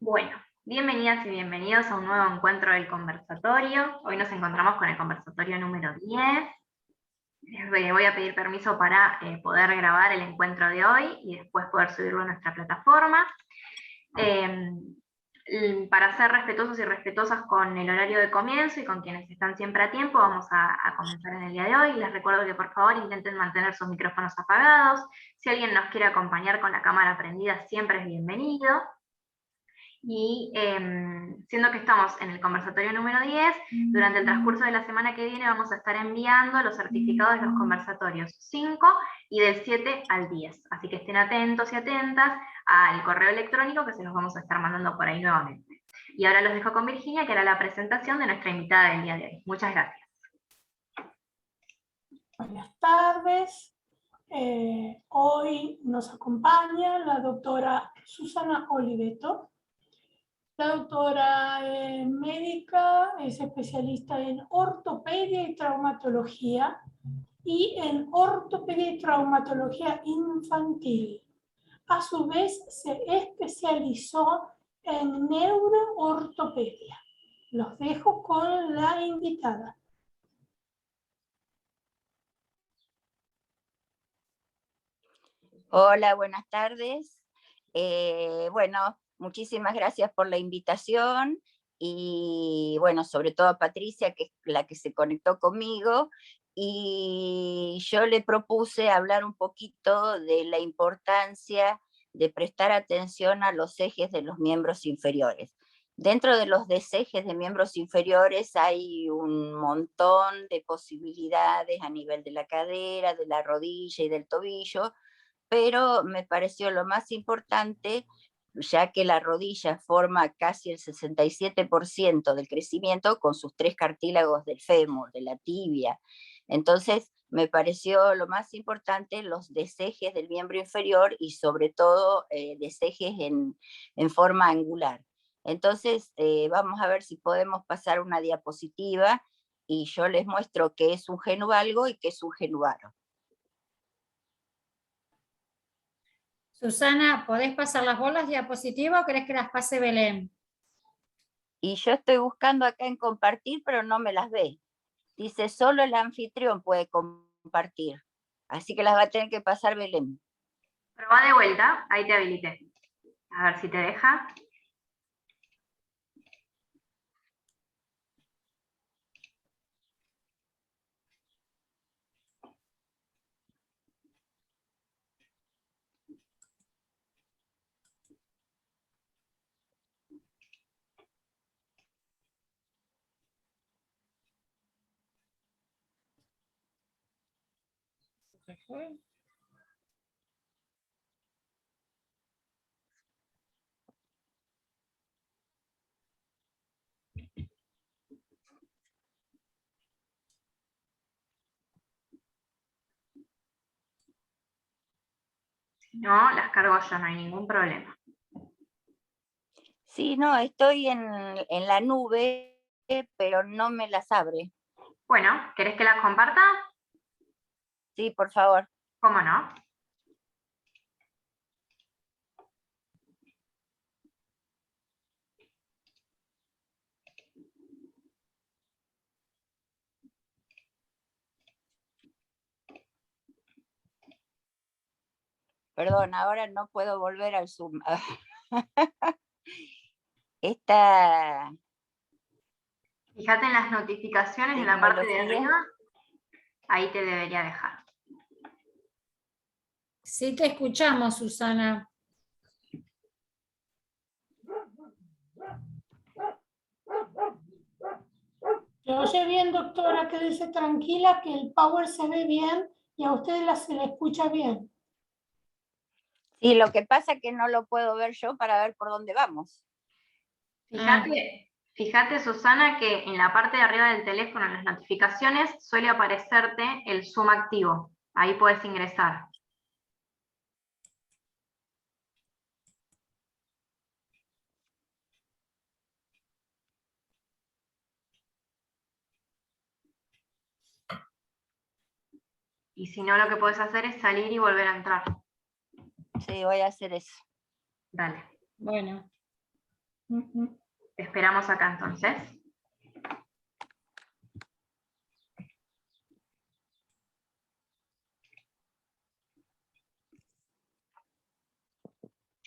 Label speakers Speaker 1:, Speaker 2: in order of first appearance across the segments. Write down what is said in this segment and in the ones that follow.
Speaker 1: Bueno, bienvenidas y bienvenidos a un nuevo encuentro del conversatorio. Hoy nos encontramos con el conversatorio número 10. Les voy a pedir permiso para poder grabar el encuentro de hoy y después poder subirlo a nuestra plataforma. Para ser respetuosos y respetuosas con el horario de comienzo y con quienes están siempre a tiempo, vamos a comenzar en el día de hoy. Les recuerdo que por favor intenten mantener sus micrófonos apagados. Si alguien nos quiere acompañar con la cámara prendida, siempre es bienvenido. Y siendo que estamos en el conversatorio número 10, durante el transcurso de la semana que viene vamos a estar enviando los certificados de los conversatorios 5 y del 7 al 10. Así que estén atentos y atentas al correo electrónico que se los vamos a estar mandando por ahí nuevamente. Y ahora los dejo con Virginia, que hará la presentación de nuestra invitada del día de hoy. Muchas gracias.
Speaker 2: Buenas tardes. Hoy nos acompaña la doctora Susana Oliveto. La doctora médica es especialista en ortopedia y traumatología y en ortopedia y traumatología infantil. A su vez se especializó en neuroortopedia. Los dejo con la invitada.
Speaker 3: Hola, buenas tardes. Bueno, muchísimas gracias por la invitación y bueno, sobre todo a Patricia, que es la que se conectó conmigo, y yo le propuse hablar un poquito de la importancia de prestar atención a los ejes de los miembros inferiores. Dentro de los desejes de miembros inferiores hay un montón de posibilidades a nivel de la cadera, de la rodilla y del tobillo, pero me pareció lo más importante, ya que la rodilla forma casi el 67% del crecimiento con sus 3 cartílagos del fémur, de la tibia. Entonces, me pareció lo más importante los desejes del miembro inferior y sobre todo desejes en forma angular. Entonces, vamos a ver si podemos pasar una diapositiva y yo les muestro qué es un genu-valgo y qué es un genu-varo.
Speaker 4: Susana, ¿podés pasar las bolas diapositivas o querés que las pase Belén?
Speaker 3: Y yo estoy buscando acá en compartir, pero no me las ve. Dice, solo el anfitrión puede compartir. Así que las va a tener que pasar Belén.
Speaker 1: Probá de vuelta, ahí te habilité. A ver si te deja. Si no, las cargo yo, no hay ningún problema.
Speaker 3: Sí, no, estoy en la nube, pero no me las abre.
Speaker 1: Bueno, ¿querés que las comparta?
Speaker 3: Sí, por favor.
Speaker 1: ¿Cómo no?
Speaker 3: Perdón, ahora no puedo volver al Zoom. Esta
Speaker 1: Fíjate en las notificaciones en la parte de
Speaker 3: tecnología.
Speaker 1: arriba, ahí te debería dejar.
Speaker 4: Sí te escuchamos, Susana.
Speaker 2: Se oye bien, doctora, quédese tranquila que el power se ve bien y a usted se le escucha bien.
Speaker 3: Sí, lo que pasa es que no lo puedo ver yo para ver por dónde vamos.
Speaker 1: Fíjate, Susana, que en la parte de arriba del teléfono, en las notificaciones, suele aparecerte el Zoom activo. Ahí puedes ingresar. Y si no, lo que puedes hacer es salir y volver a entrar.
Speaker 3: Sí, voy a hacer eso.
Speaker 1: Dale.
Speaker 4: Bueno.
Speaker 1: Te esperamos acá entonces.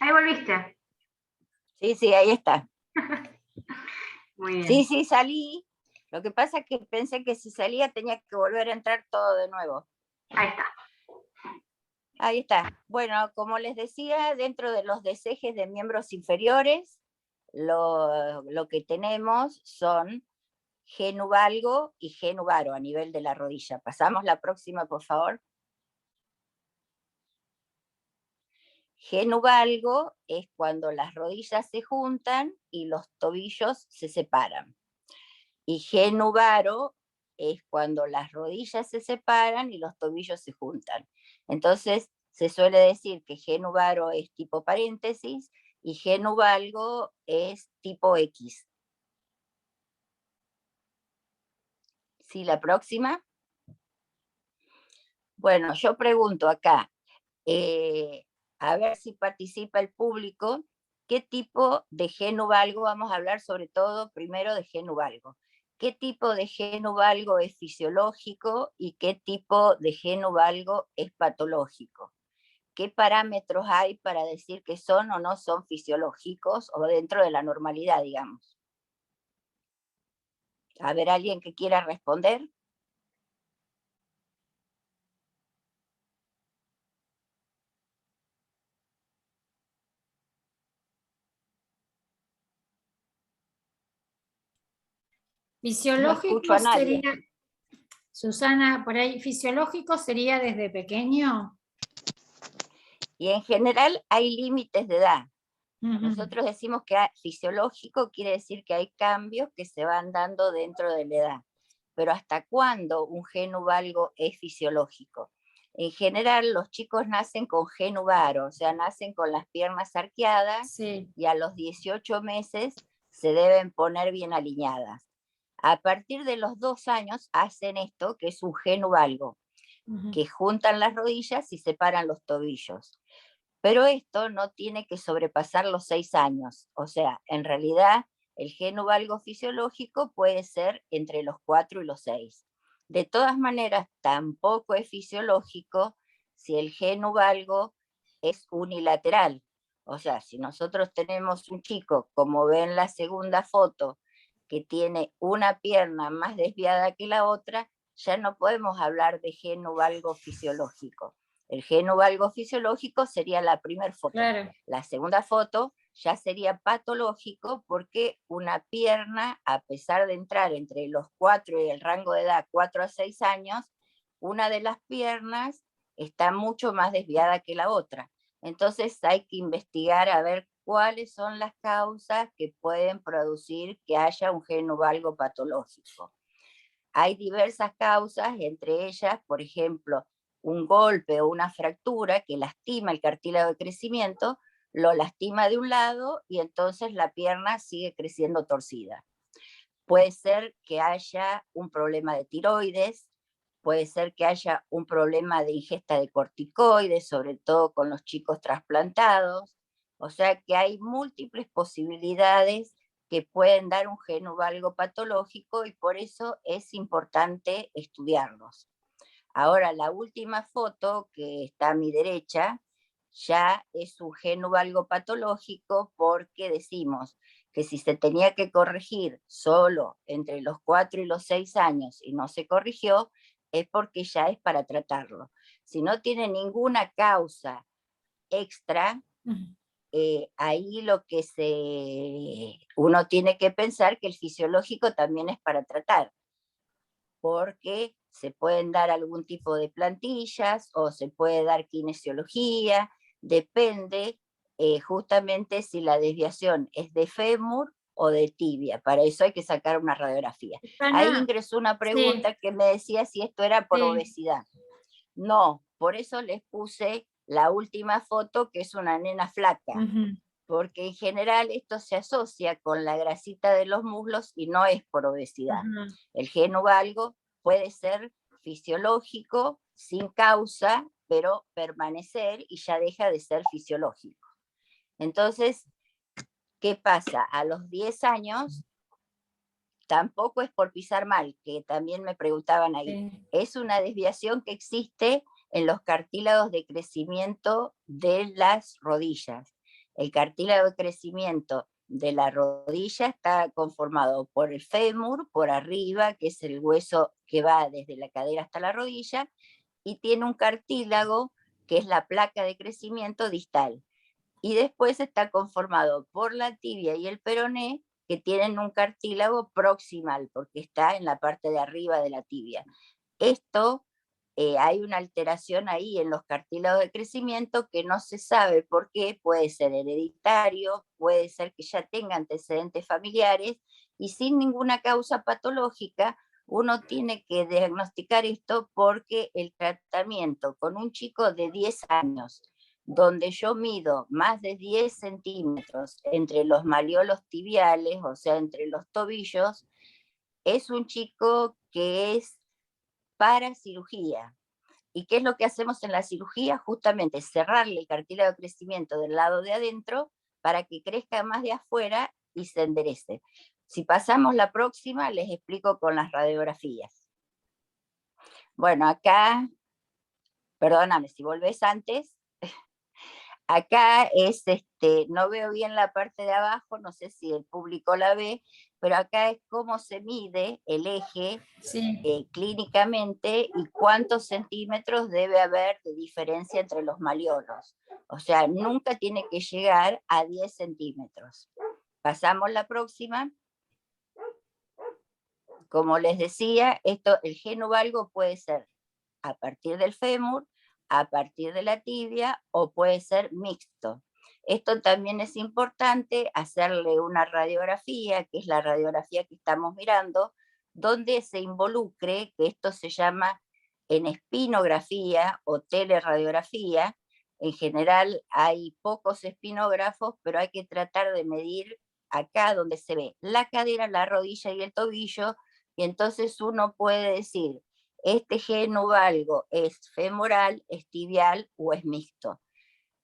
Speaker 1: Ahí volviste.
Speaker 3: Sí, ahí está.
Speaker 1: Muy bien.
Speaker 3: Sí, salí. Lo que pasa es que pensé que si salía tenía que volver a entrar todo de nuevo.
Speaker 1: Ahí está.
Speaker 3: Ahí está. Bueno, como les decía, dentro de los desejes de miembros inferiores, lo que tenemos son genu valgo y genu varo a nivel de la rodilla. Pasamos la próxima, por favor. Genu valgo es cuando las rodillas se juntan y los tobillos se separan. Y genu varo es cuando las rodillas se separan y los tobillos se juntan. Entonces, se suele decir que genu varo es tipo paréntesis y genu valgo es tipo X. ¿Sí, la próxima? Bueno, yo pregunto acá, a ver si participa el público, ¿qué tipo de genu valgo? Vamos a hablar sobre todo primero de genu valgo. ¿Qué tipo de genu valgo es fisiológico y qué tipo de genu valgo es patológico? ¿Qué parámetros hay para decir que son o no son fisiológicos o dentro de la normalidad, digamos? A ver, ¿alguien que quiera responder? No escucho
Speaker 4: Fisiológico
Speaker 3: a nadie.
Speaker 4: sería, Susana, por ahí, fisiológico sería desde pequeño.
Speaker 3: Y en general hay límites de edad.
Speaker 4: Ujú.
Speaker 3: Nosotros decimos que fisiológico quiere decir que hay cambios que se van dando dentro de la edad. Pero ¿hasta cuándo un genu valgo es fisiológico? En general, los chicos nacen con genu varo, o sea, nacen con las piernas arqueadas
Speaker 4: Sí.
Speaker 3: y a los 18 meses se deben poner bien alineadas. A partir de los 2 años hacen esto, que es un genu valgo,
Speaker 4: Ujú.
Speaker 3: que juntan las rodillas y separan los tobillos. Pero esto no tiene que sobrepasar los 6 años. O sea, en realidad el genu valgo fisiológico puede ser entre los 4 y los 6. De todas maneras, tampoco es fisiológico si el genu valgo es unilateral. O sea, si nosotros tenemos un chico, como ven en la segunda foto, que tiene una pierna más desviada que la otra, ya no podemos hablar de genu valgo fisiológico. El genu valgo fisiológico sería la primera foto.
Speaker 4: Claro.
Speaker 3: La segunda foto ya sería patológico porque una pierna, a pesar de entrar entre los 4 y el rango de edad 4 a 6 años, una de las piernas está mucho más desviada que la otra. Entonces hay que investigar a ver cuáles son las causas que pueden producir que haya un genu valgo patológico. Hay diversas causas, entre ellas, por ejemplo, un golpe o una fractura que lastima el cartílago de crecimiento, lo lastima de un lado y entonces la pierna sigue creciendo torcida. Puede ser que haya un problema de tiroides, puede ser que haya un problema de ingesta de corticoides, sobre todo con los chicos trasplantados. O sea que hay múltiples posibilidades que pueden dar un genu valgo patológico y por eso es importante estudiarlos. Ahora, la última foto que está a mi derecha ya es un genu valgo patológico porque decimos que si se tenía que corregir solo entre los 4 y los 6 años y no se corrigió, es porque ya es para tratarlo. Si no tiene ninguna causa extra, ahí lo que uno tiene que pensar que el fisiológico también es para tratar, porque se pueden dar algún tipo de plantillas o se puede dar kinesiología, depende justamente si la desviación es de fémur o de tibia. Para eso hay que sacar una radiografía. Ahí ingresó una pregunta
Speaker 4: Sí.
Speaker 3: que me decía si esto era por
Speaker 4: Sí.
Speaker 3: obesidad. No, por eso les puse la última foto, que es una nena flaca,
Speaker 4: Ujú.
Speaker 3: porque en general esto se asocia con la grasita de los muslos y no es por obesidad.
Speaker 4: Ajá.
Speaker 3: El genu valgo puede ser fisiológico, sin causa, pero permanecer y ya deja de ser fisiológico. Entonces, ¿Qué pasa? A los 10 años, tampoco es por pisar mal, que también me preguntaban ahí,
Speaker 4: Sí.
Speaker 3: es una desviación que existe en los cartílagos de crecimiento de las rodillas. El cartílago de crecimiento de la rodilla está conformado por el fémur, por arriba, que es el hueso que va desde la cadera hasta la rodilla, y tiene un cartílago que es la placa de crecimiento distal. Y después está conformado por la tibia y el peroné, que tienen un cartílago proximal, porque está en la parte de arriba de la tibia. Esto, hay una alteración ahí en los cartílagos de crecimiento que no se sabe por qué, puede ser hereditario, puede ser que ya tenga antecedentes familiares, y sin ninguna causa patológica, uno tiene que diagnosticar esto porque el tratamiento con un chico de 10 años, donde yo mido más de 10 centímetros entre los malleolos tibiales, o sea, entre los tobillos, es un chico que es para cirugía. ¿Y qué es lo que hacemos en la cirugía? Justamente cerrarle el cartílago de crecimiento del lado de adentro para que crezca más de afuera y se enderece. Si pasamos la próxima, les explico con las radiografías. Bueno, acá, perdóname, si volvés antes, acá es, no veo bien la parte de abajo, no sé si el público la ve, pero acá es cómo se mide el eje
Speaker 4: Sí.
Speaker 3: clínicamente y cuántos centímetros debe haber de diferencia entre los malleolos. O sea, nunca tiene que llegar a 10 centímetros. Pasamos la próxima. Como les decía, el geno valgo puede ser a partir del fémur, a partir de la tibia, o puede ser mixto. Esto también es importante, hacerle una radiografía, que es la radiografía que estamos mirando, donde se involucre, que esto se llama en espinografía o teleradiografía. En general hay pocos espinógrafos, pero hay que tratar de medir acá donde se ve la cadera, la rodilla y el tobillo, y entonces uno puede decir, este geno valgo es femoral, es tibial o es mixto.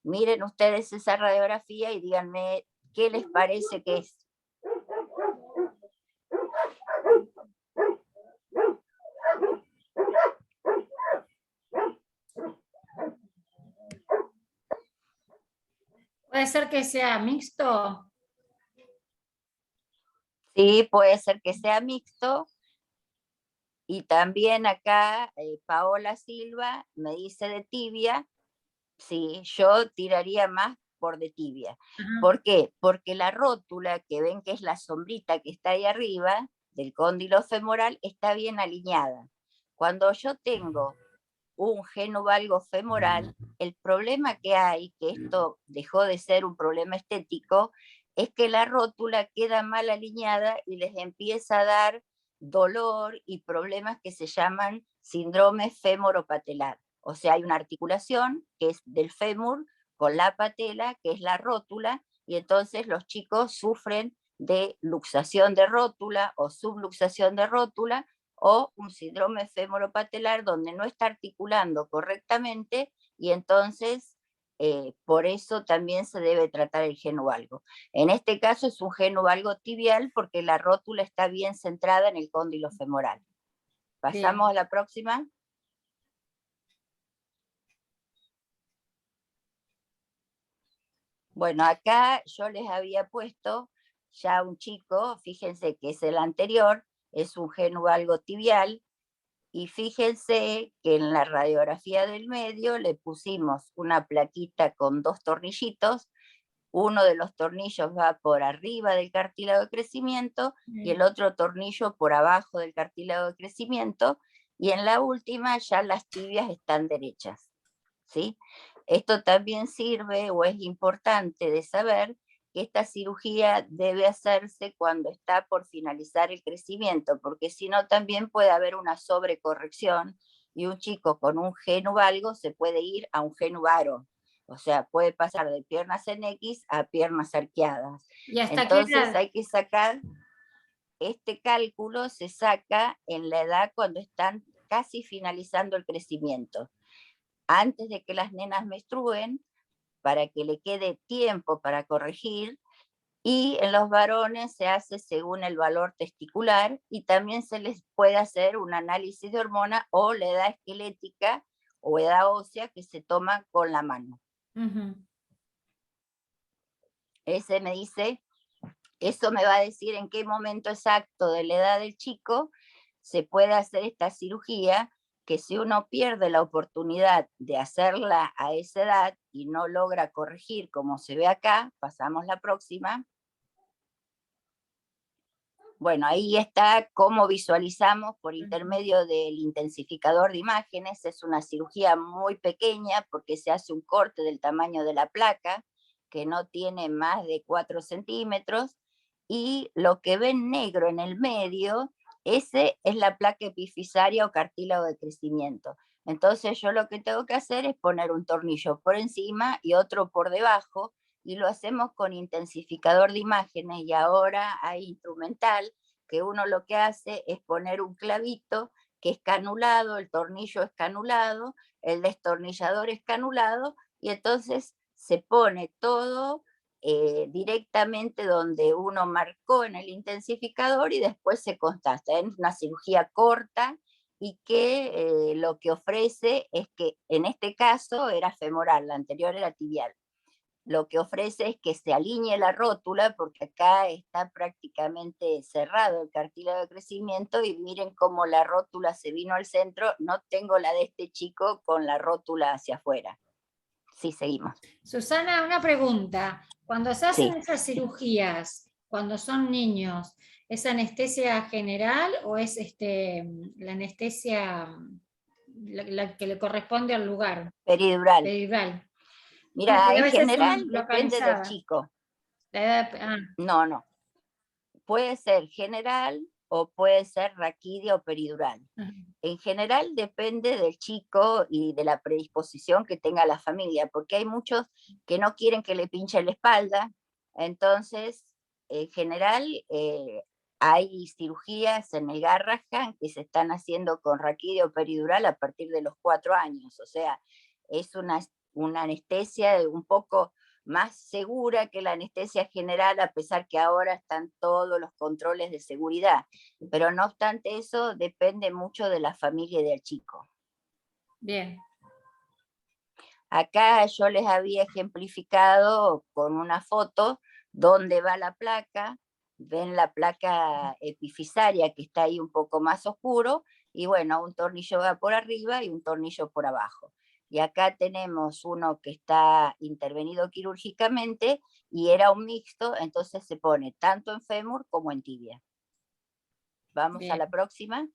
Speaker 3: Miren ustedes esa radiografía y díganme qué les parece que es.
Speaker 4: ¿Puede ser que sea mixto?
Speaker 3: Sí, puede ser que sea mixto. Y también acá Paola Silva me dice de tibia. Sí, yo tiraría más por de tibia.
Speaker 4: Ajá.
Speaker 3: ¿Por qué? Porque la rótula, que ven que es la sombrita que está ahí arriba, del cóndilo femoral, está bien alineada. Cuando yo tengo un geno valgo femoral, el problema que hay, que esto dejó de ser un problema estético, es que la rótula queda mal alineada y les empieza a dar dolor y problemas que se llaman síndrome fémoro-patelar. O sea, hay una articulación que es del fémur con la patela, que es la rótula, y entonces los chicos sufren de luxación de rótula o subluxación de rótula, o un síndrome fémoro-patelar donde no está articulando correctamente, y entonces por eso también se debe tratar el geno valgo. En este caso es un geno valgo tibial porque la rótula está bien centrada en el cóndilo femoral. Pasamos a la próxima. Bueno, acá yo les había puesto ya un chico, fíjense que es el anterior, es un geno valgo tibial, y fíjense que en la radiografía del medio le pusimos una plaquita con 2 tornillitos, uno de los tornillos va por arriba del cartílago de crecimiento y el otro tornillo por abajo del cartílago de crecimiento, y en la última ya las tibias están derechas, ¿sí? Esto también sirve o es importante de saber que esta cirugía debe hacerse cuando está por finalizar el crecimiento, porque si no también puede haber una sobrecorrección y un chico con un geno valgo se puede ir a un geno varo, o sea, puede pasar de piernas en X a piernas arqueadas.
Speaker 4: ¿Y hasta
Speaker 3: Entonces
Speaker 4: qué edad?
Speaker 3: hay que sacar, este cálculo se saca en la edad cuando están casi finalizando el crecimiento, antes de que las nenas menstruen, para que le quede tiempo para corregir, Y en los varones se hace según el valor testicular y también se les puede hacer un análisis de hormona o la edad esquelética o edad ósea que se toma con la mano.
Speaker 4: Ujú.
Speaker 3: Ese me dice, eso me va a decir en qué momento exacto de la edad del chico se puede hacer esta cirugía, que si uno pierde la oportunidad de hacerla a esa edad y no logra corregir como se ve acá, pasamos la próxima. Bueno, ahí está cómo visualizamos por intermedio del intensificador de imágenes. Es una cirugía muy pequeña porque se hace un corte del tamaño de la placa, que no tiene más de 4 centímetros, y lo que ven negro en el medio, ese es la placa epifisaria o cartílago de crecimiento. Entonces yo lo que tengo que hacer es poner un tornillo por encima y otro por debajo, y lo hacemos con intensificador de imágenes, y ahora hay instrumental que uno lo que hace es poner un clavito que es canulado, el tornillo es canulado, el destornillador es canulado, y entonces se pone todo directamente donde uno marcó en el intensificador y después se constata. Es una cirugía corta y que lo que ofrece es que en este caso era femoral, la anterior era tibial. Lo que ofrece es que se alinee la rótula, porque acá está prácticamente cerrado el cartílago de crecimiento, y miren cómo la rótula se vino al centro. No tengo la de este chico con la rótula hacia afuera. Sí, seguimos.
Speaker 4: Susana, una pregunta. Cuando se hacen
Speaker 3: Sí.
Speaker 4: esas cirugías, cuando son niños, ¿es anestesia general o es la anestesia la que le corresponde al lugar?
Speaker 3: Peridural.
Speaker 4: Peridural.
Speaker 3: Mira,
Speaker 4: Porque a
Speaker 3: en
Speaker 4: veces
Speaker 3: general
Speaker 4: son
Speaker 3: depende del
Speaker 4: localizadas.
Speaker 3: chico.
Speaker 4: La edad,
Speaker 3: No. Puede ser general o puede ser raquidia o peridural.
Speaker 4: ajá.
Speaker 3: En general depende del chico y de la predisposición que tenga la familia, porque hay muchos que no quieren que le pinche la espalda. Entonces, en general, hay cirugías en el Garrahan que se están haciendo con raquidia o peridural a partir de los 4 años. O sea, es una anestesia un poco más segura que la anestesia general, a pesar que ahora están todos los controles de seguridad. Pero no obstante eso, depende mucho de la familia y del chico.
Speaker 4: Bien.
Speaker 3: Acá yo les había ejemplificado con una foto dónde va la placa. Ven la placa epifisaria que está ahí un poco más oscuro, y bueno, un tornillo va por arriba y un tornillo por abajo. Y acá tenemos uno que está intervenido quirúrgicamente y era un mixto, entonces se pone tanto en fémur como en tibia. Vamos
Speaker 4: Bien.
Speaker 3: a la próxima.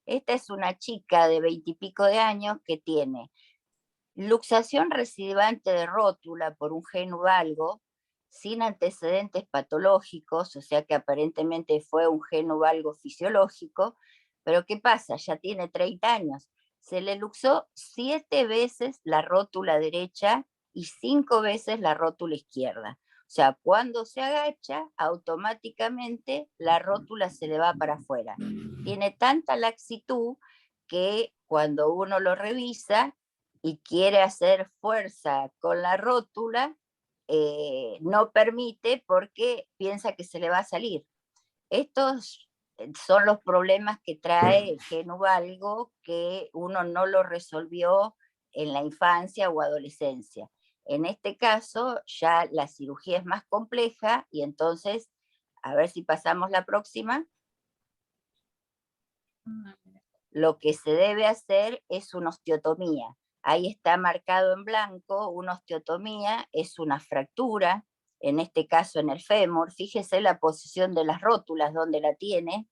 Speaker 3: Esta es una chica de 20 y pico de años que tiene luxación recidivante de rótula por un genu valgo, sin antecedentes patológicos, o sea que aparentemente fue un genu valgo fisiológico. Pero ¿qué pasa? Ya tiene 30 años. Se le luxó 7 veces la rótula derecha y 5 veces la rótula izquierda. O sea, cuando se agacha, automáticamente la rótula se le va para afuera. Tiene tanta laxitud que cuando uno lo revisa y quiere hacer fuerza con la rótula, no permite porque piensa que se le va a salir. Estos son los problemas que trae el genu valgo, que uno no lo resolvió en la infancia o adolescencia. En este caso ya la cirugía es más compleja, y entonces, a ver si pasamos la próxima. Lo que se debe hacer es una osteotomía. Ahí está marcado en blanco. Una osteotomía es una fractura, en este caso en el fémur. Fíjese la posición de las rótulas, donde la tiene.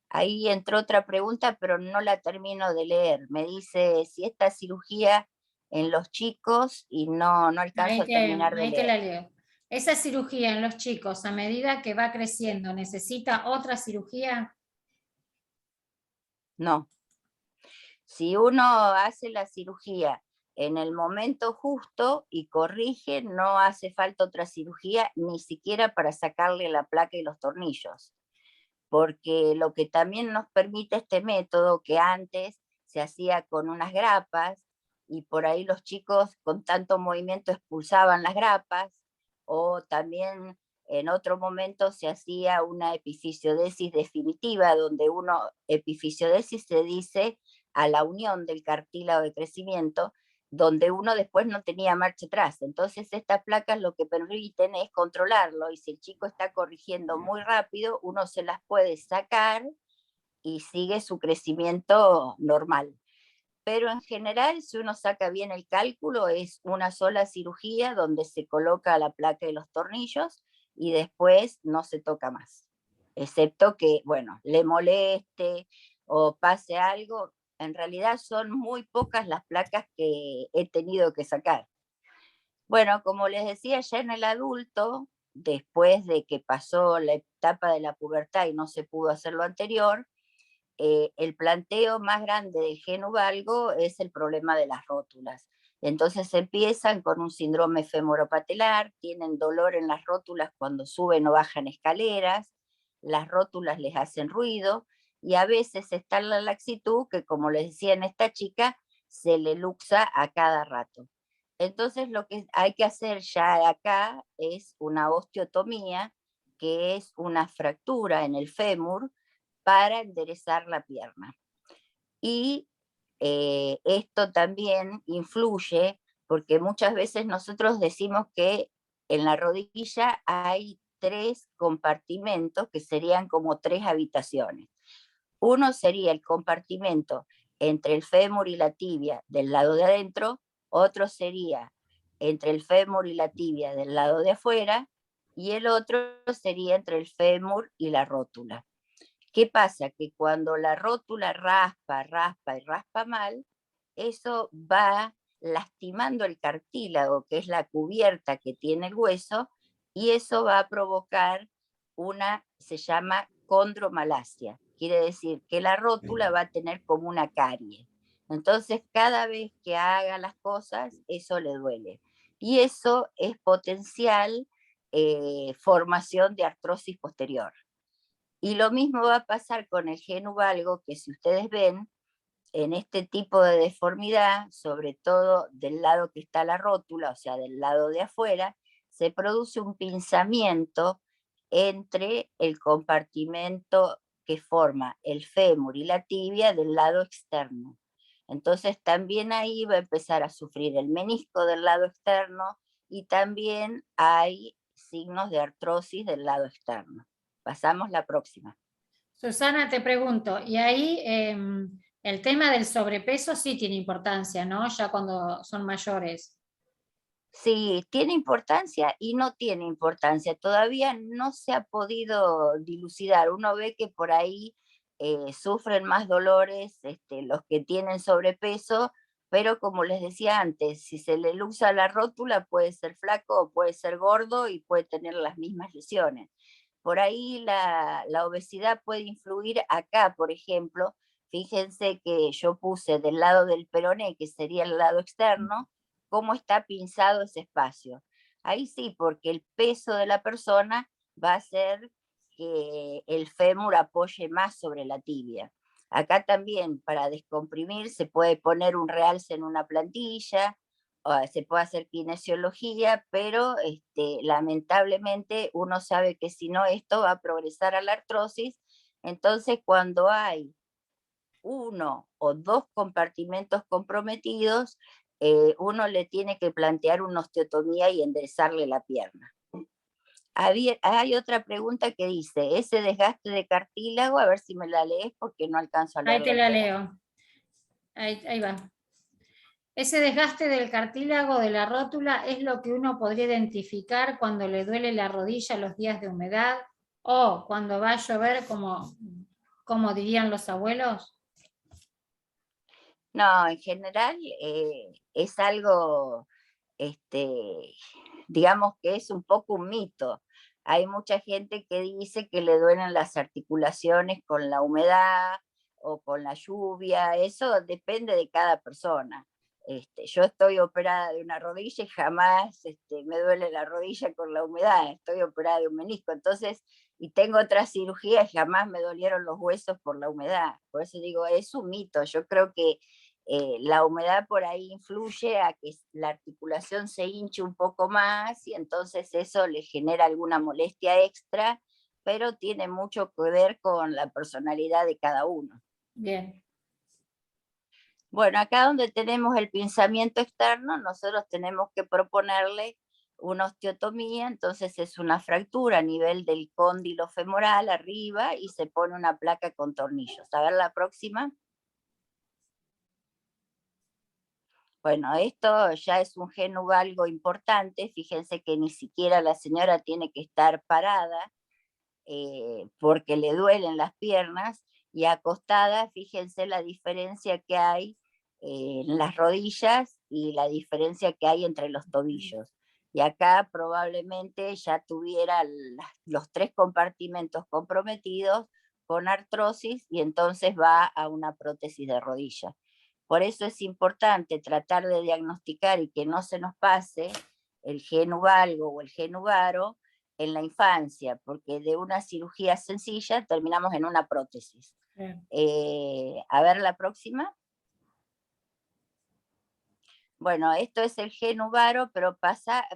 Speaker 3: Ahí entró otra pregunta, pero no la termino de leer. Me dice si esta cirugía en los chicos, y no alcanzo a terminar de
Speaker 4: Ahí te
Speaker 3: leer.
Speaker 4: la leo. Esa cirugía en los chicos, a medida que va creciendo, ¿necesita otra cirugía?
Speaker 3: No. Si uno hace la cirugía en el momento justo y corrige, no hace falta otra cirugía, ni siquiera para sacarle la placa y los tornillos. Porque lo que también nos permite este método, que antes se hacía con unas grapas, y por ahí los chicos con tanto movimiento expulsaban las grapas, o también en otro momento se hacía una epifisiodesis definitiva, donde epifisiodesis se dice a la unión del cartílago de crecimiento, donde uno después no tenía marcha atrás. Entonces estas placas lo que permiten es controlarlo, y si el chico está corrigiendo muy rápido, uno se las puede sacar y sigue su crecimiento normal. Pero en general, si uno saca bien el cálculo, es una sola cirugía donde se coloca la placa y los tornillos y después no se toca más. Excepto que, bueno, le moleste o pase algo. En realidad son muy pocas las placas que he tenido que sacar. Bueno, como les decía, ya en el adulto, después de que pasó la etapa de la pubertad y no se pudo hacer lo anterior, el planteo más grande del genu valgo es el problema de las rótulas. Entonces empiezan con un síndrome femoropatelar, tienen dolor en las rótulas cuando suben o bajan escaleras, las rótulas les hacen ruido, y a veces está la laxitud que, como les decía en esta chica, se le luxa a cada rato. Entonces lo que hay que hacer ya acá es una osteotomía, que es una fractura en el fémur, para enderezar la pierna. Y esto también influye porque muchas veces nosotros decimos que en la rodilla hay 3 compartimentos que serían como 3 habitaciones. Uno sería el compartimento entre el fémur y la tibia del lado de adentro, otro sería entre el fémur y la tibia del lado de afuera, y el otro sería entre el fémur y la rótula. ¿Qué pasa? Que cuando la rótula raspa y raspa mal, eso va lastimando el cartílago, que es la cubierta que tiene el hueso, y eso va a provocar se llama condromalacia. Quiere decir que la rótula va a tener como una carie. Entonces, cada vez que haga las cosas, eso le duele. Y eso es potencial formación de artrosis posterior. Y lo mismo va a pasar con el genu valgo, que si ustedes ven, en este tipo de deformidad, sobre todo del lado que está la rótula, o sea, del lado de afuera, se produce un pinzamiento entre el compartimento que forma el fémur y la tibia del lado externo. Entonces también ahí va a empezar a sufrir el menisco del lado externo, y también hay signos de artrosis del lado externo. Pasamos la próxima.
Speaker 4: Susana, te pregunto, y ahí el tema del sobrepeso sí tiene importancia, ¿no? Ya cuando son mayores.
Speaker 3: Sí, tiene importancia y no tiene importancia. Todavía no se ha podido dilucidar. Uno ve que por ahí sufren más dolores los que tienen sobrepeso, pero como les decía antes, si se le luxa la rótula puede ser flaco o puede ser gordo y puede tener las mismas lesiones. Por ahí la obesidad puede influir acá, por ejemplo. Fíjense que yo puse del lado del peroné, que sería el lado externo, cómo está pinzado ese espacio. Ahí sí, porque el peso de la persona va a hacer que el fémur apoye más sobre la tibia. Acá también, para descomprimir, se puede poner un realce en una plantilla, se puede hacer kinesiología, pero lamentablemente uno sabe que si no, esto va a progresar a la artrosis. Entonces, cuando hay 1 o 2 compartimentos comprometidos, uno le tiene que plantear una osteotomía y enderezarle la pierna. Hay otra pregunta que dice, ese desgaste de cartílago, a ver si me la lees porque no alcanzo a leer.
Speaker 4: Ahí te la leo. Ahí va. Ese desgaste del cartílago de la rótula es lo que uno podría identificar cuando le duele la rodilla los días de humedad o cuando va a llover, como dirían los abuelos.
Speaker 3: No, en general es algo, digamos que es un poco un mito. Hay mucha gente que dice que le duelen las articulaciones con la humedad o con la lluvia. Eso depende de cada persona. Yo estoy operada de una rodilla y jamás me duele la rodilla con la humedad. Estoy operada de un menisco, entonces, y tengo otras cirugías, jamás me dolieron los huesos por la humedad. Por eso digo, es un mito. Yo creo que La humedad por ahí influye a que la articulación se hinche un poco más y entonces eso le genera alguna molestia extra, pero tiene mucho que ver con la personalidad de cada uno.
Speaker 4: Bien.
Speaker 3: Bueno, acá donde tenemos el pinzamiento externo, nosotros tenemos que proponerle una osteotomía, entonces es una fractura a nivel del cóndilo femoral arriba y se pone una placa con tornillos. A ver la próxima. Bueno, esto ya es un genuvalgo importante, fíjense que ni siquiera la señora tiene que estar parada porque le duelen las piernas, y acostada, fíjense la diferencia que hay en las rodillas y la diferencia que hay entre los tobillos. Y acá probablemente ya tuviera los 3 compartimentos comprometidos con artrosis y entonces va a una prótesis de rodilla. Por eso es importante tratar de diagnosticar y que no se nos pase el genuvalgo o el genuvaro en la infancia, porque de una cirugía sencilla terminamos en una prótesis. A ver la próxima. Bueno, esto es el genuvaro, pero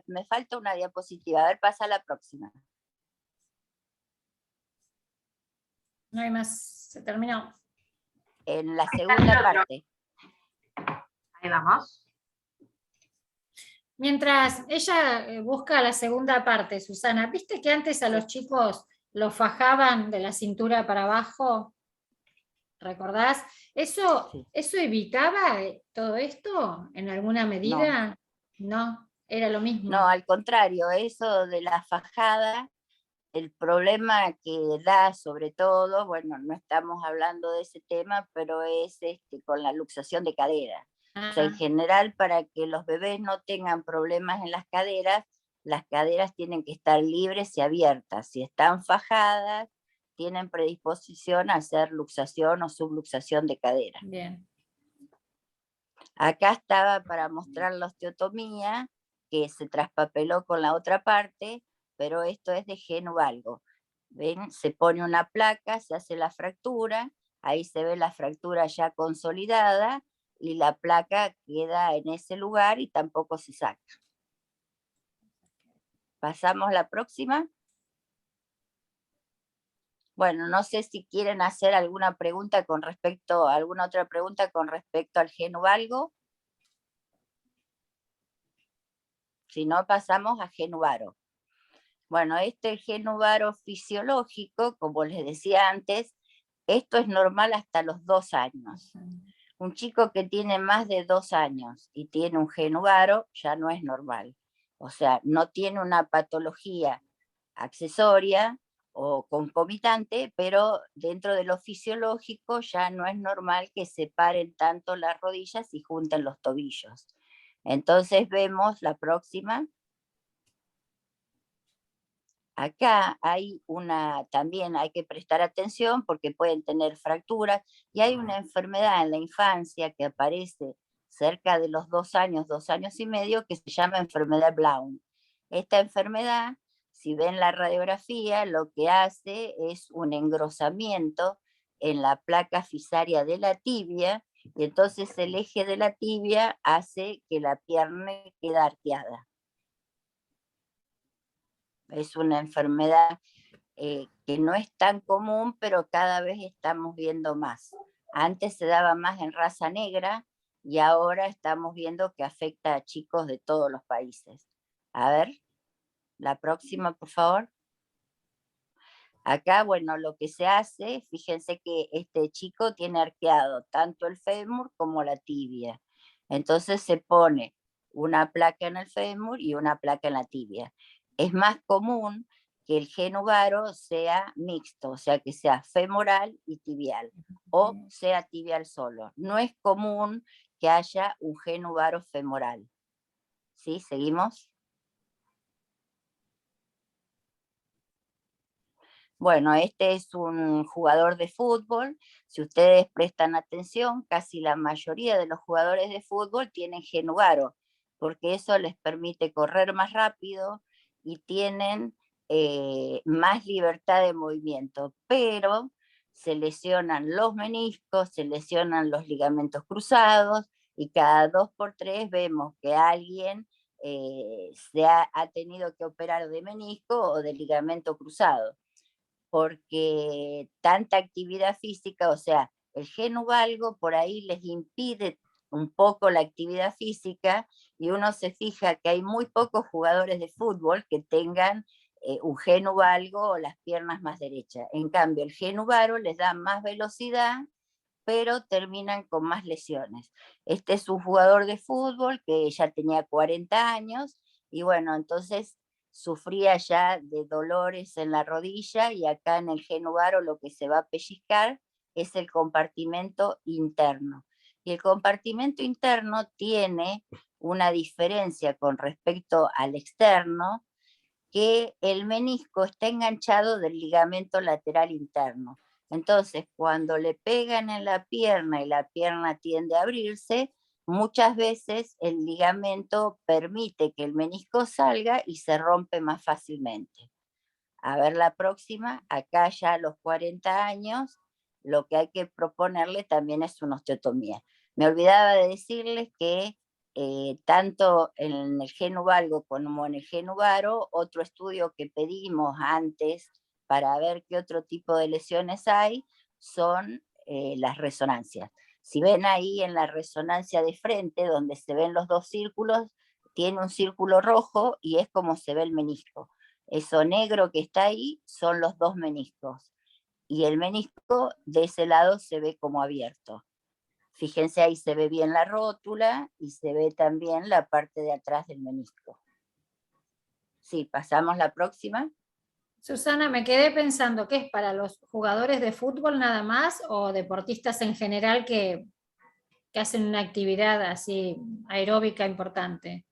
Speaker 3: me falta una diapositiva. A ver, pasa a la próxima.
Speaker 4: No hay más, se terminó.
Speaker 3: En la segunda parte.
Speaker 1: Ahí vamos.
Speaker 4: Mientras ella busca la segunda parte, Susana, ¿viste que antes a los chicos los fajaban de la cintura para abajo? ¿Recordás? ¿Eso evitaba todo esto en alguna medida? No, era lo mismo.
Speaker 3: No, al contrario, eso de la fajada, el problema que da sobre todo, bueno, no estamos hablando de ese tema, pero es con la luxación de cadera. O sea, en general, para que los bebés no tengan problemas en las caderas tienen que estar libres y abiertas. Si están fajadas, tienen predisposición a hacer luxación o subluxación de cadera.
Speaker 4: Bien.
Speaker 3: Acá estaba para mostrar la osteotomía, que se traspapeló con la otra parte, pero esto es de genuvalgo. ¿Ven? Se pone una placa, se hace la fractura, ahí se ve la fractura ya consolidada, y la placa queda en ese lugar y tampoco se saca. Pasamos a la próxima. Bueno, no sé si quieren hacer alguna pregunta alguna otra pregunta con respecto al genuvalgo. Si no, pasamos a genuvaro. Bueno, este genuvaro fisiológico, como les decía antes, esto es normal hasta los 2 años. Un chico que tiene más de 2 años y tiene un genuvaro ya no es normal. O sea, no tiene una patología accesoria o concomitante, pero dentro de lo fisiológico ya no es normal que separen tanto las rodillas y junten los tobillos. Entonces vemos la próxima. Acá también hay que prestar atención porque pueden tener fracturas, y hay una enfermedad en la infancia que aparece cerca de los 2 años, 2 años y medio, que se llama enfermedad Brown. Esta enfermedad, si ven la radiografía, lo que hace es un engrosamiento en la placa fisaria de la tibia, y entonces el eje de la tibia hace que la pierna quede arqueada. Es una enfermedad que no es tan común, pero cada vez estamos viendo más. Antes se daba más en raza negra y ahora estamos viendo que afecta a chicos de todos los países. A ver, la próxima, por favor. Acá, bueno, lo que se hace, fíjense que este chico tiene arqueado tanto el fémur como la tibia. Entonces se pone una placa en el fémur y una placa en la tibia. Es más común que el genuvaro sea mixto, o sea, que sea femoral y tibial, o sea tibial solo. No es común que haya un genuvaro femoral. ¿Sí? ¿Seguimos? Bueno, este es un jugador de fútbol. Si ustedes prestan atención, casi la mayoría de los jugadores de fútbol tienen genuvaro, porque eso les permite correr más rápido y tienen más libertad de movimiento. Pero se lesionan los meniscos, se lesionan los ligamentos cruzados, y cada 2 por 3 vemos que alguien ha tenido que operar de menisco o de ligamento cruzado, porque tanta actividad física, o sea, el genuvalgo por ahí les impide un poco la actividad física, y uno se fija que hay muy pocos jugadores de fútbol que tengan un genuvalgo o las piernas más derechas. En cambio, el genuvaro les da más velocidad, pero terminan con más lesiones. Este es un jugador de fútbol que ya tenía 40 años, y bueno, entonces sufría ya de dolores en la rodilla, y acá en el genuvaro lo que se va a pellizcar es el compartimento interno. Y el compartimento interno tiene una diferencia con respecto al externo, que el menisco está enganchado del ligamento lateral interno. Entonces, cuando le pegan en la pierna y la pierna tiende a abrirse, muchas veces el ligamento permite que el menisco salga y se rompe más fácilmente. A ver la próxima, acá ya a los 40 años, lo que hay que proponerle también es una osteotomía. Me olvidaba de decirles que tanto en el genuvalgo como en el genuvaro, otro estudio que pedimos antes para ver qué otro tipo de lesiones hay son las resonancias. Si ven ahí en la resonancia de frente, donde se ven los 2 círculos, tiene un círculo rojo y es como se ve el menisco. Eso negro que está ahí son los 2 meniscos, y el menisco de ese lado se ve como abierto. Fíjense, ahí se ve bien la rótula y se ve también la parte de atrás del menisco. Sí, pasamos la próxima.
Speaker 4: Susana, me quedé pensando, ¿qué es para los jugadores de fútbol nada más o deportistas en general que hacen una actividad así aeróbica importante?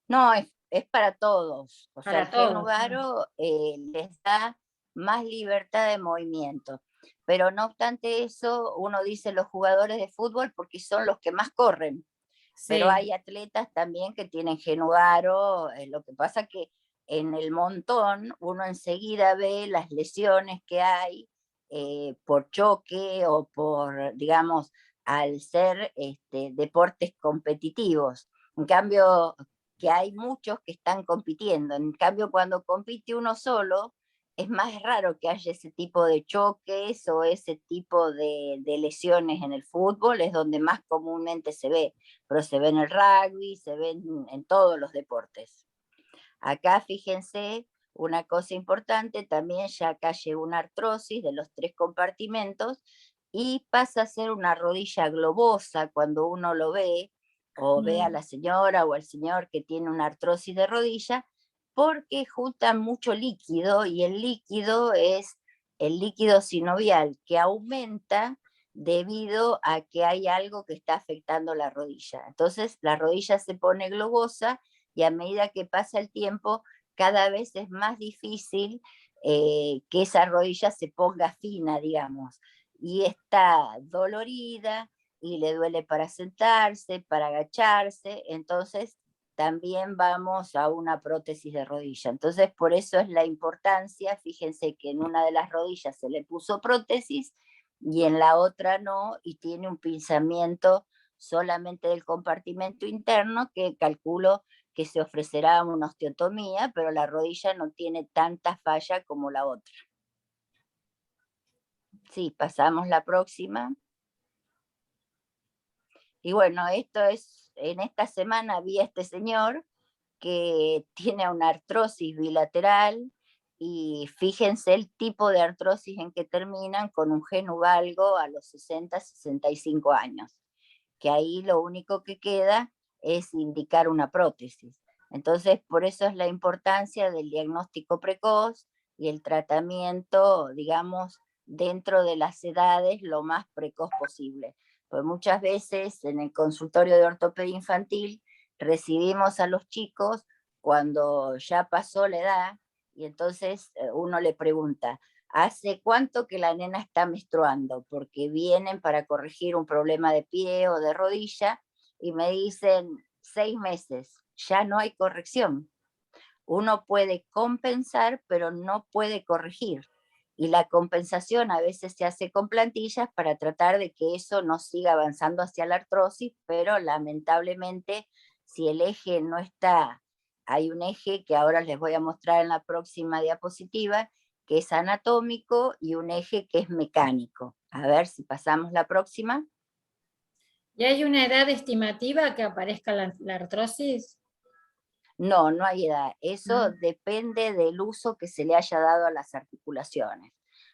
Speaker 3: No, es para todos. O sea,
Speaker 4: Para
Speaker 3: el
Speaker 4: todos.
Speaker 3: genuvaro les da más libertad de movimiento. Pero no obstante eso, uno dice los jugadores de fútbol porque son los que más corren. Pero
Speaker 4: Sí.
Speaker 3: hay atletas también que tienen genuvaro. Lo que pasa que en el montón uno enseguida ve las lesiones que hay por choque o por, digamos, al ser deportes competitivos. En cambio, que hay muchos que están compitiendo. En cambio, cuando compite uno solo, es más raro que haya ese tipo de choques o ese tipo de lesiones en el fútbol, es donde más comúnmente se ve, pero se ve en el rugby, se ve en todos los deportes. Acá fíjense una cosa importante, también ya acá llegó una artrosis de los 3 compartimentos y pasa a ser una rodilla globosa cuando uno lo ve, o ve a la señora o al señor que tiene una artrosis de rodilla, porque juntan mucho líquido, y el líquido es el líquido sinovial que aumenta debido a que hay algo que está afectando la rodilla. Entonces la rodilla se pone globosa, y a medida que pasa el tiempo cada vez es más difícil que esa rodilla se ponga fina, digamos, y está dolorida y le duele para sentarse, para agacharse. Entonces también vamos a una prótesis de rodilla. Entonces, por eso es la importancia. Fíjense que en una de las rodillas se le puso prótesis y en la otra no, y tiene un pinzamiento solamente del compartimento interno, que calculo que se ofrecerá una osteotomía, pero la rodilla no tiene tanta falla como la otra. Sí, pasamos la próxima. Y bueno, esto es, en esta semana vi a este señor que tiene una artrosis bilateral, y fíjense el tipo de artrosis en que terminan, con un genuvalgo a los 60, 65 años, que ahí lo único que queda es indicar una prótesis. Entonces, por eso es la importancia del diagnóstico precoz y el tratamiento, digamos, dentro de las edades lo más precoz posible. Pues muchas veces en el consultorio de ortopedia infantil recibimos a los chicos cuando ya pasó la edad, y entonces uno le pregunta, ¿hace cuánto que la nena está menstruando? Porque vienen para corregir un problema de pie o de rodilla y me dicen 6 meses, ya no hay corrección. Uno puede compensar, pero no puede corregir. Y la compensación a veces se hace con plantillas para tratar de que eso no siga avanzando hacia la artrosis, pero lamentablemente si el eje no está, hay un eje que ahora les voy a mostrar en la próxima diapositiva, que es anatómico, y un eje que es mecánico. A ver si pasamos la próxima.
Speaker 4: ¿Y hay una edad estimativa que aparezca la artrosis?
Speaker 3: No, no hay edad. Eso depende del uso que se le haya dado a las articulaciones.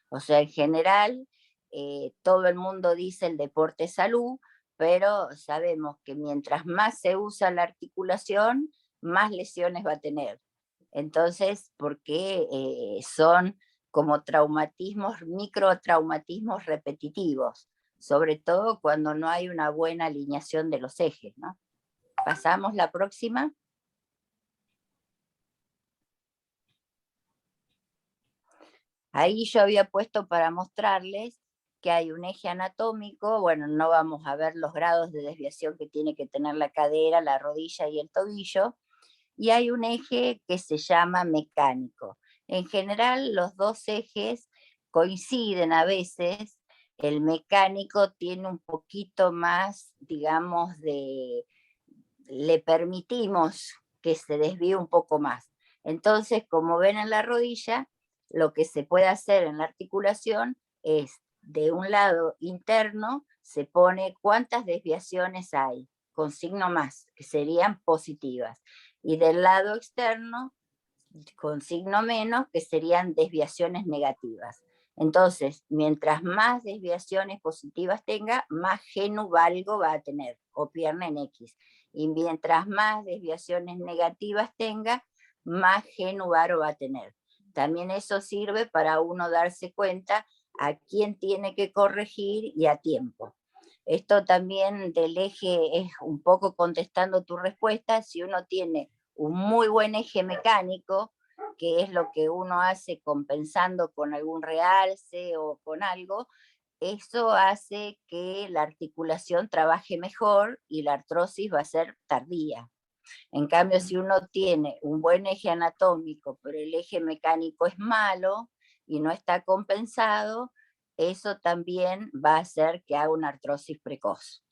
Speaker 3: O sea, en general, todo el mundo dice el deporte es salud, pero sabemos que mientras más se usa la articulación, más lesiones va a tener. Entonces, porque son como traumatismos, microtraumatismos repetitivos, sobre todo cuando no hay una buena alineación de los ejes, ¿no? Pasamos la próxima. Ahí yo había puesto para mostrarles que hay un eje anatómico, bueno, no vamos a ver los grados de desviación que tiene que tener la cadera, la rodilla y el tobillo, y hay un eje que se llama mecánico. En general, los dos ejes coinciden a veces, el mecánico tiene un poquito más, digamos, le permitimos que se desvíe un poco más. Entonces, como ven en la rodilla, lo que se puede hacer en la articulación es, de un lado interno, se pone cuántas desviaciones hay, con signo más, que serían positivas. Y del lado externo, con signo menos, que serían desviaciones negativas. Entonces, mientras más desviaciones positivas tenga, más genu valgo va a tener, o pierna en X. Y mientras más desviaciones negativas tenga, más genu varo va a tener. También eso sirve para uno darse cuenta a quién tiene que corregir y a tiempo. Esto también del eje es un poco contestando tu respuesta. Si uno tiene un muy buen eje mecánico, que es lo que uno hace compensando con algún realce o con algo, eso hace que la articulación trabaje mejor y la artrosis va a ser tardía. En cambio, si uno tiene un buen eje anatómico, pero el eje mecánico es malo y no está compensado, eso también va a hacer que haga una artrosis precoz.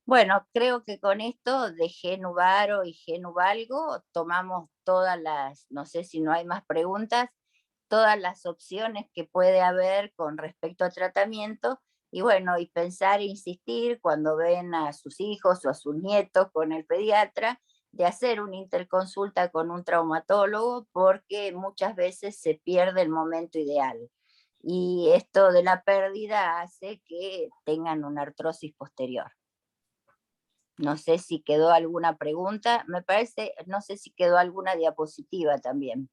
Speaker 3: Bueno, creo que con esto de genu varo y genu valgo tomamos todas las, no sé si no hay más preguntas, todas las opciones que puede haber con respecto a tratamiento, y bueno, y pensar e insistir cuando ven a sus hijos o a sus nietos con el pediatra, de hacer una interconsulta con un traumatólogo, porque muchas veces se pierde el momento ideal. Y esto de la pérdida hace que tengan una artrosis posterior. No sé si quedó alguna pregunta, me parece, no sé si quedó alguna diapositiva también.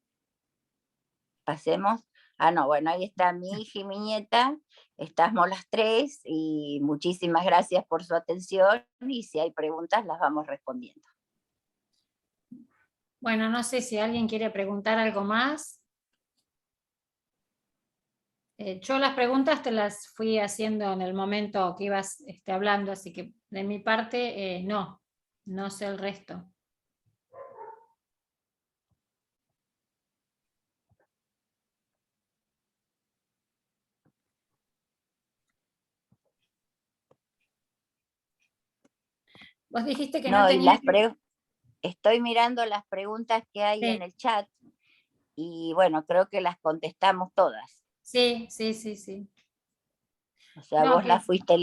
Speaker 3: Pasemos. Ah, no, bueno, ahí está mi hija y mi nieta, estamos las tres, y muchísimas gracias por su atención, y si hay preguntas las vamos respondiendo.
Speaker 4: Bueno, no sé si alguien quiere preguntar algo más. Yo las preguntas te las fui haciendo en el momento que ibas hablando, así que de mi parte no sé el resto. Vos dijiste que no tenías...
Speaker 3: Estoy mirando las preguntas que hay en el chat, y bueno, creo que las contestamos todas.
Speaker 4: Sí.
Speaker 3: O sea, vos las fuiste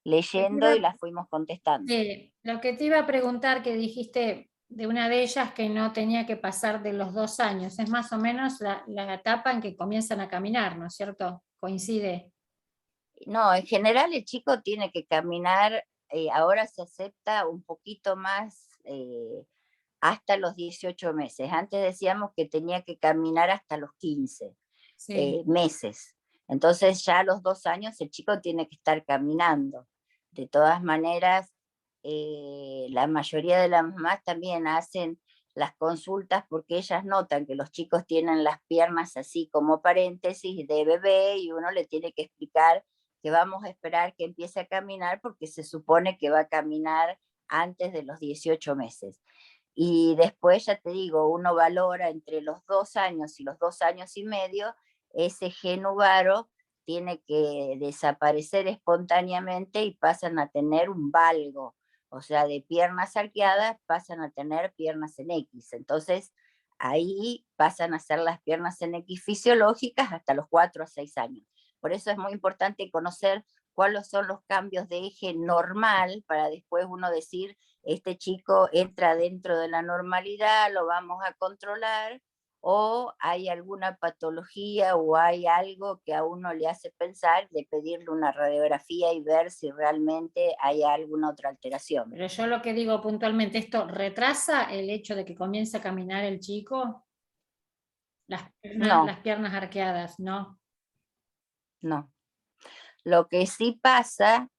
Speaker 3: leyendo y las fuimos contestando.
Speaker 4: Sí, lo que te iba a preguntar, que dijiste de una de ellas que no tenía que pasar de los 2 años, es más o menos la etapa en que comienzan a caminar, ¿no es cierto? Coincide.
Speaker 3: No, en general el chico tiene que caminar, ahora se acepta un poquito más hasta los 18 meses. Antes decíamos que tenía que caminar hasta los 15 meses. Entonces ya a los 2 años el chico tiene que estar caminando. De todas maneras, la mayoría de las mamás también hacen las consultas porque ellas notan que los chicos tienen las piernas así como paréntesis de bebé, y uno le tiene que explicar que vamos a esperar que empiece a caminar porque se supone que va a caminar antes de los 18 meses. Y después, ya te digo, uno valora entre los 2 años y los 2 años y medio ese genuvaro tiene que desaparecer espontáneamente y pasan a tener un valgo, o sea, de piernas arqueadas pasan a tener piernas en X. Entonces, ahí pasan a ser las piernas en X fisiológicas hasta los 4 a 6 años. Por eso es muy importante conocer cuáles son los cambios de eje normal para después uno decir, este chico entra dentro de la normalidad, lo vamos a controlar, o hay alguna patología o hay algo que a uno le hace pensar de pedirle una radiografía y ver si realmente hay alguna otra alteración.
Speaker 4: Pero yo lo que digo puntualmente, ¿esto retrasa el hecho de que comience a caminar el chico?
Speaker 3: No.
Speaker 4: Las piernas arqueadas, ¿no?
Speaker 3: No. Lo que sí pasa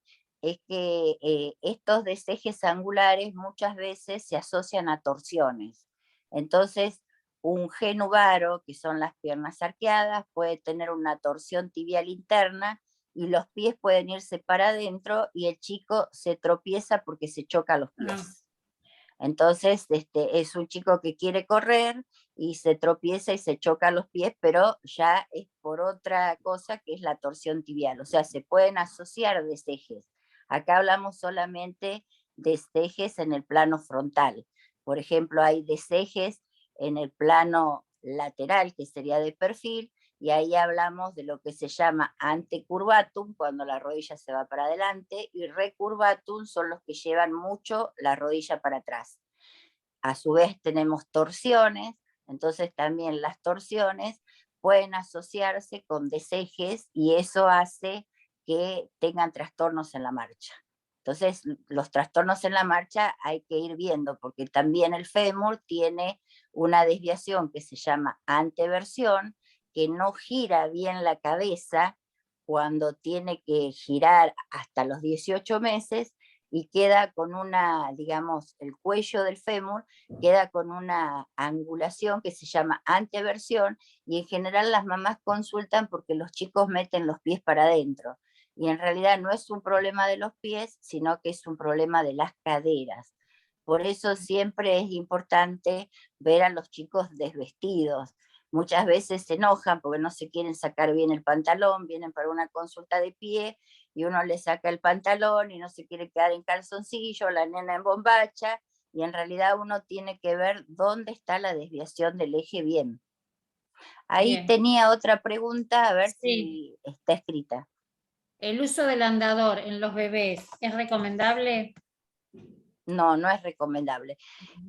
Speaker 3: es que estos desejes angulares muchas veces se asocian a torsiones. Entonces, un genuvaro, que son las piernas arqueadas, puede tener una torsión tibial interna y los pies pueden irse para adentro y el chico se tropieza porque se choca los pies. Entonces, es un chico que quiere correr y se tropieza y se choca los pies, pero ya es por otra cosa que es la torsión tibial. O sea, se pueden asociar desejes. Acá hablamos solamente de desejes en el plano frontal. Por ejemplo, hay desejes en el plano lateral, que sería de perfil, y ahí hablamos de lo que se llama antecurvatum, cuando la rodilla se va para adelante, y recurvatum son los que llevan mucho la rodilla para atrás. A su vez tenemos torsiones, entonces también las torsiones pueden asociarse con desejes y eso hace que tengan trastornos en la marcha. Entonces, los trastornos en la marcha hay que ir viendo, porque también el fémur tiene una desviación que se llama anteversión, que no gira bien la cabeza cuando tiene que girar hasta los 18 meses y queda con una, digamos, el cuello del fémur queda con una angulación que se llama anteversión y en general las mamás consultan porque los chicos meten los pies para adentro y en realidad no es un problema de los pies, sino que es un problema de las caderas. Por eso siempre es importante ver a los chicos desvestidos. Muchas veces se enojan porque no se quieren sacar bien el pantalón, vienen para una consulta de pie y uno le saca el pantalón y no se quiere quedar en calzoncillo, la nena en bombacha, y en realidad uno tiene que ver dónde está la desviación del eje bien. Ahí
Speaker 4: Bien.
Speaker 3: tenía otra pregunta, a ver
Speaker 4: Sí.
Speaker 3: si está escrita.
Speaker 4: ¿El uso del andador en los bebés es recomendable?
Speaker 3: No, no es recomendable.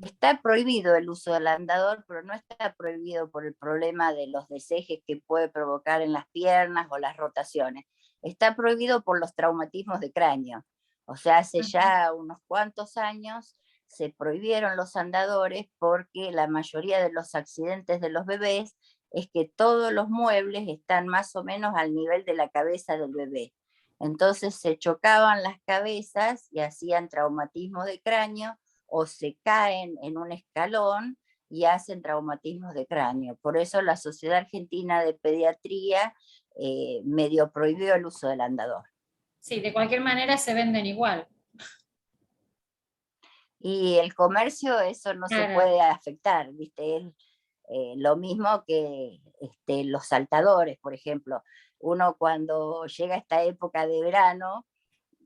Speaker 3: Está prohibido el uso del andador, pero no está prohibido por el problema de los desejes que puede provocar en las piernas o las rotaciones. Está prohibido por los traumatismos de cráneo. O sea, hace ya unos cuantos años se prohibieron los andadores porque la mayoría de los accidentes de los bebés es que todos los muebles están más o menos al nivel de la cabeza del bebé. Entonces se chocaban las cabezas y hacían traumatismo de cráneo o se caen en un escalón y hacen traumatismos de cráneo. Por eso la Sociedad Argentina de Pediatría medio prohibió el uso del andador.
Speaker 4: Sí, de cualquier manera se venden igual.
Speaker 3: Y el comercio eso no se puede afectar, ¿viste? Es lo mismo que los saltadores, por ejemplo. Uno cuando llega a esta época de verano,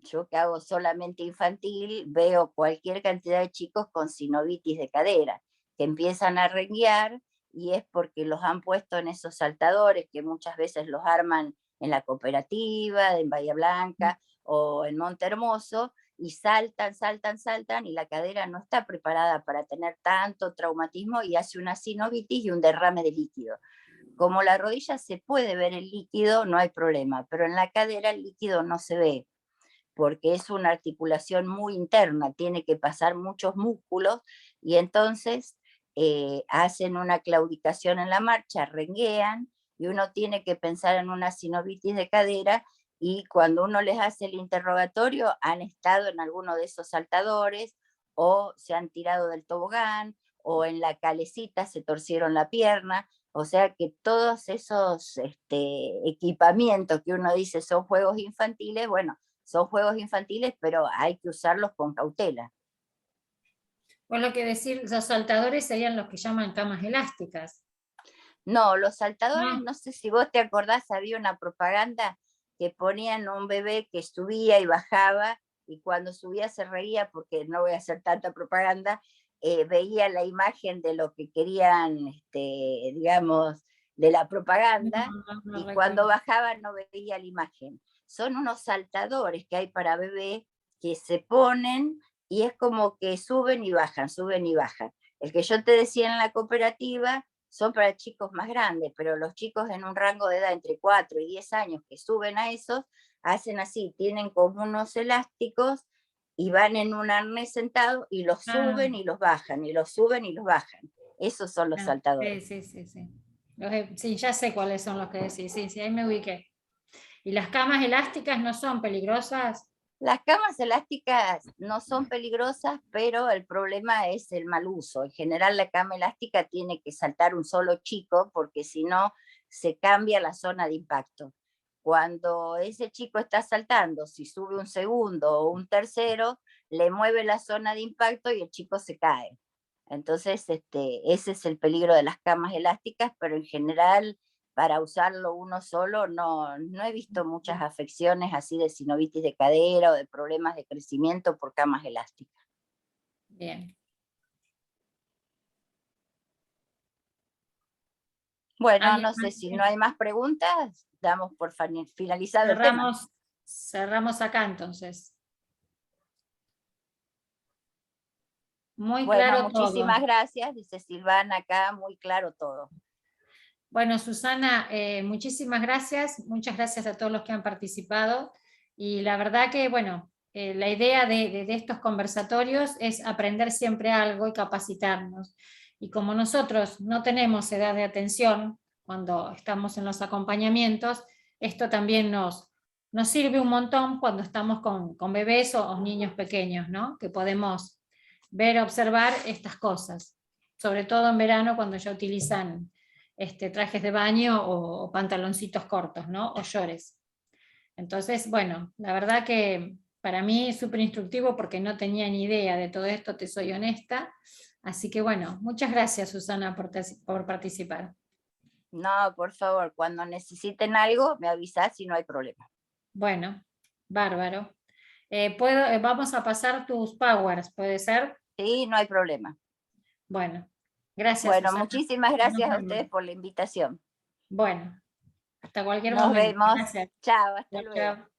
Speaker 3: yo que hago solamente infantil, veo cualquier cantidad de chicos con sinovitis de cadera, que empiezan a renguear y es porque los han puesto en esos saltadores que muchas veces los arman en la cooperativa, en Bahía Blanca o en Monte Hermoso, y saltan, saltan, saltan, y la cadera no está preparada para tener tanto traumatismo y hace una sinovitis y un derrame de líquido. Como la rodilla se puede ver el líquido, no hay problema, pero en la cadera el líquido no se ve, porque es una articulación muy interna, tiene que pasar muchos músculos, y entonces hacen una claudicación en la marcha, renguean, y uno tiene que pensar en una sinovitis de cadera, y cuando uno les hace el interrogatorio, han estado en alguno de esos saltadores, o se han tirado del tobogán, o en la calecita se torcieron la pierna, o sea que todos esos equipamientos que uno dice son juegos infantiles, bueno, son juegos infantiles, pero hay que usarlos con cautela.
Speaker 4: Vos lo que decís, los saltadores serían los que llaman camas elásticas.
Speaker 3: No, los saltadores,
Speaker 4: No.
Speaker 3: no sé si vos te acordás, había una propaganda que ponían un bebé que subía y bajaba, y cuando subía se reía, porque no voy a hacer tanta propaganda, veía la imagen de lo que querían, digamos, de la propaganda,
Speaker 4: No
Speaker 3: y
Speaker 4: recuerdo.
Speaker 3: cuando bajaba no veía la imagen. Son unos saltadores que hay para bebé que se ponen y es como que suben y bajan, suben y bajan. El que yo te decía en la cooperativa son para chicos más grandes, pero los chicos en un rango de edad entre 4 y 10 años que suben a esos, hacen así, tienen como unos elásticos y van en un arnés sentado y los suben y los bajan, y los suben y los bajan. Esos son los saltadores.
Speaker 4: Sí. Sí, ya sé cuáles son los que decís, sí, ahí me ubiqué. ¿Y las camas elásticas no son peligrosas?
Speaker 3: Las camas elásticas no son peligrosas, pero el problema es el mal uso. En general la cama elástica tiene que saltar un solo chico porque si no se cambia la zona de impacto. Cuando ese chico está saltando, si sube un segundo o un tercero, le mueve la zona de impacto y el chico se cae. Entonces, ese es el peligro de las camas elásticas, pero en general para usarlo uno solo, no he visto muchas afecciones así de sinovitis de cadera o de problemas de crecimiento por camas elásticas.
Speaker 4: Bien.
Speaker 3: Bueno, no sé si no hay más preguntas, damos por finalizado el tema.
Speaker 4: Cerramos acá entonces. Muy
Speaker 3: Bueno,
Speaker 4: claro
Speaker 3: muchísimas
Speaker 4: todo.
Speaker 3: gracias, dice Silvana acá, muy claro todo.
Speaker 4: Bueno, Susana, muchísimas gracias, muchas gracias a todos los que han participado, y la verdad que, bueno, la idea de estos conversatorios es aprender siempre algo y capacitarnos, y como nosotros no tenemos edad de atención cuando estamos en los acompañamientos, esto también nos sirve un montón cuando estamos con bebés o niños pequeños, ¿no? Que podemos ver, observar estas cosas, sobre todo en verano cuando ya utilizan trajes de baño o pantaloncitos cortos, ¿no? O shorts. Entonces, bueno, la verdad que para mí es súper instructivo porque no tenía ni idea de todo esto, te soy honesta. Así que bueno, muchas gracias, Susana, por participar.
Speaker 3: No, por favor, cuando necesiten algo, me avisás si no hay problema.
Speaker 4: Bueno, bárbaro. Vamos a pasar tus powers, ¿puede ser?
Speaker 3: Sí, no hay problema.
Speaker 4: Bueno, gracias,
Speaker 3: Bueno,
Speaker 4: Susana.
Speaker 3: muchísimas gracias a
Speaker 4: Nos
Speaker 3: ustedes
Speaker 4: vemos.
Speaker 3: por la invitación.
Speaker 4: Bueno, hasta cualquier
Speaker 3: Nos
Speaker 4: momento.
Speaker 3: vemos.
Speaker 4: Gracias.
Speaker 3: Chao, hasta
Speaker 4: Chao,
Speaker 3: luego.
Speaker 4: chao.